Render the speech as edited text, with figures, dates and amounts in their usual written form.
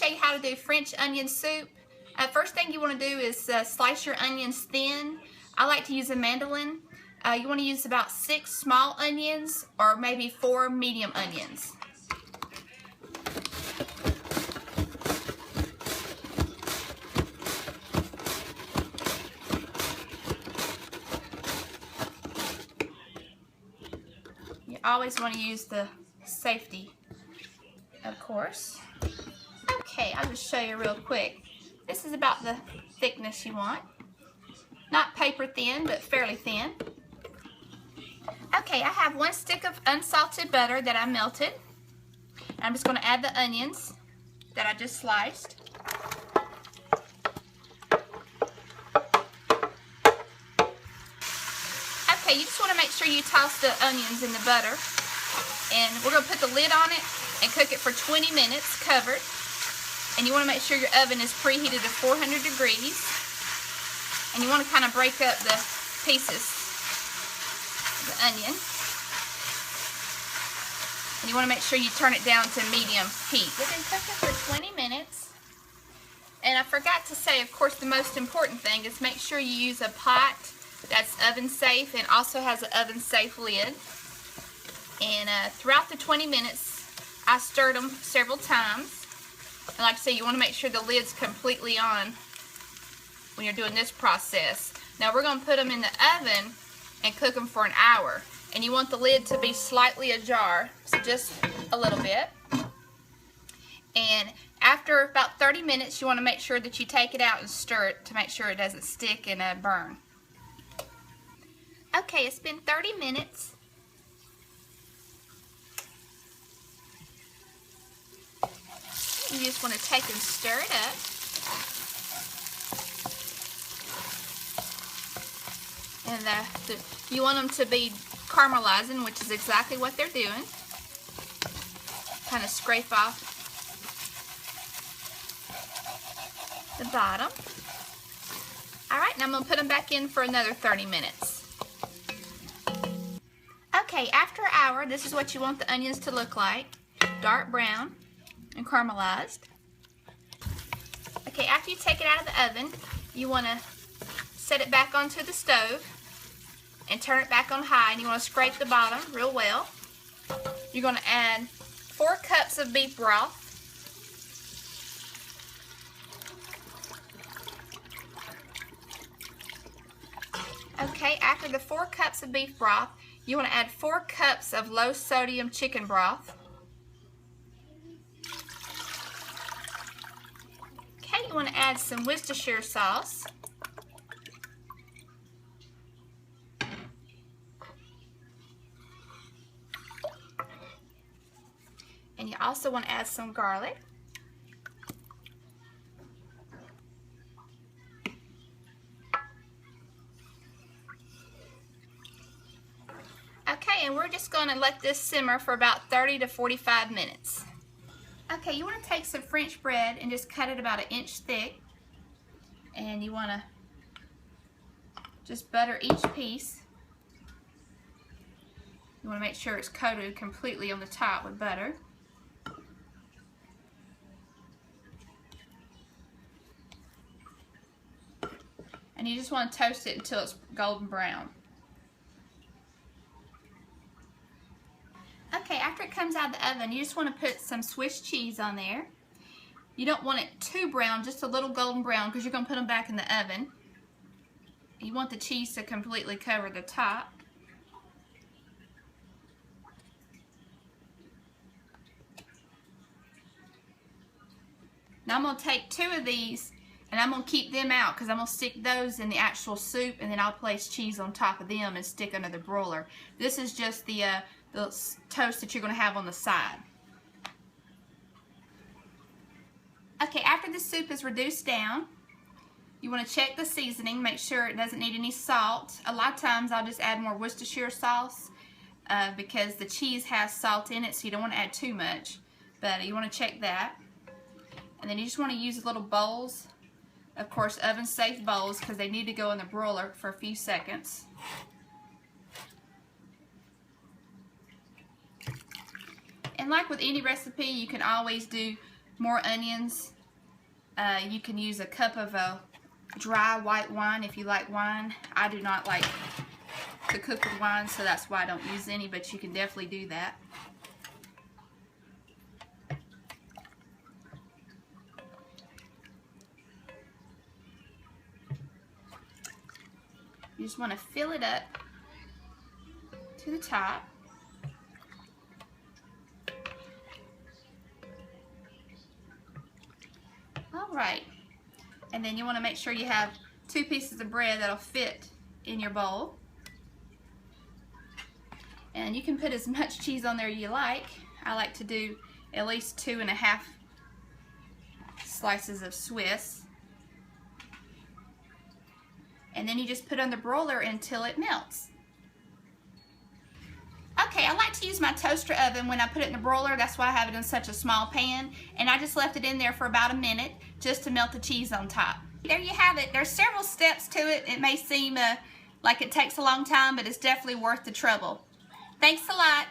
show you how to do French onion soup. First thing you want to do is slice your onions thin. I like to use a mandolin. You want to use about 6 small onions or maybe 4 medium onions. You always want to use the safety, of course. Okay, I'll just show you real quick. This is about the thickness you want. Not paper thin, but fairly thin. Okay, I have 1 stick of unsalted butter that I melted. I'm just going to add the onions that I just sliced. Okay, you just want to make sure you toss the onions in the butter. And we're going to put the lid on it and cook it for 20 minutes covered. And you want to make sure your oven is preheated to 400 degrees. And you want to kind of break up the pieces of the onion. And you want to make sure you turn it down to medium heat. We've been cooking for 20 minutes. And I forgot to say, of course, the most important thing is make sure you use a pot that's oven safe and also has an oven safe lid. And throughout the 20 minutes, I stirred them several times. And like I say, you want to make sure the lid's completely on when you're doing this process. Now we're going to put them in the oven and cook them for an hour. And you want the lid to be slightly ajar, so just a little bit. And after about 30 minutes, you want to make sure that you take it out and stir it to make sure it doesn't stick and burn. Okay, it's been 30 minutes. You just want to take and stir it up. And you want them to be caramelizing, which is exactly what they're doing. Kind of scrape off the bottom. Alright, now I'm going to put them back in for another 30 minutes. Okay, after an hour, this is what you want the onions to look like. Dark brown and caramelized. Okay, after you take it out of the oven, you want to set it back onto the stove and turn it back on high, and you want to scrape the bottom real well. You're going to add 4 cups of beef broth. Okay, after the 4 cups of beef broth, you want to add 4 cups of low sodium chicken broth. Okay, you want to add some Worcestershire sauce. And you also want to add some garlic. Okay, and we're just going to let this simmer for about 30 to 45 minutes. Okay, you want to take some French bread and just cut it about 1 inch thick. And you want to just butter each piece. You want to make sure it's coated completely on the top with butter. And you just want to toast it until it's golden brown. Okay, after it comes out of the oven, you just want to put some Swiss cheese on there. You don't want it too brown, just a little golden brown, because you're going to put them back in the oven. You want the cheese to completely cover the top. Now I'm going to take 2 of these and I'm going to keep them out because I'm going to stick those in the actual soup, and then I'll place cheese on top of them and stick under the broiler. This is just the toast that you're going to have on the side. Okay, after the soup is reduced down, you want to check the seasoning, make sure it doesn't need any salt. A lot of times I'll just add more Worcestershire sauce because the cheese has salt in it, so you don't want to add too much. But you want to check that. And then you just want to use little bowls, of course oven safe bowls, because they need to go in the broiler for a few seconds. And like with any recipe, you can always do more onions, you can use a cup of dry white wine if you like wine. I do not like to cook with wine, so that's why I don't use any, but you can definitely do that. You just want to fill it up to the top. Alright, and then you want to make sure you have 2 pieces of bread that'll fit in your bowl. And you can put as much cheese on there you like. I like to do at least 2.5 slices of Swiss. And then you just put on the broiler until it melts. Okay, I like to use my toaster oven when I put it in the broiler. That's why I have it in such a small pan. And I just left it in there for about a minute just to melt the cheese on top. There you have it. There's several steps to it. It may seem like it takes a long time, but it's definitely worth the trouble. Thanks a lot.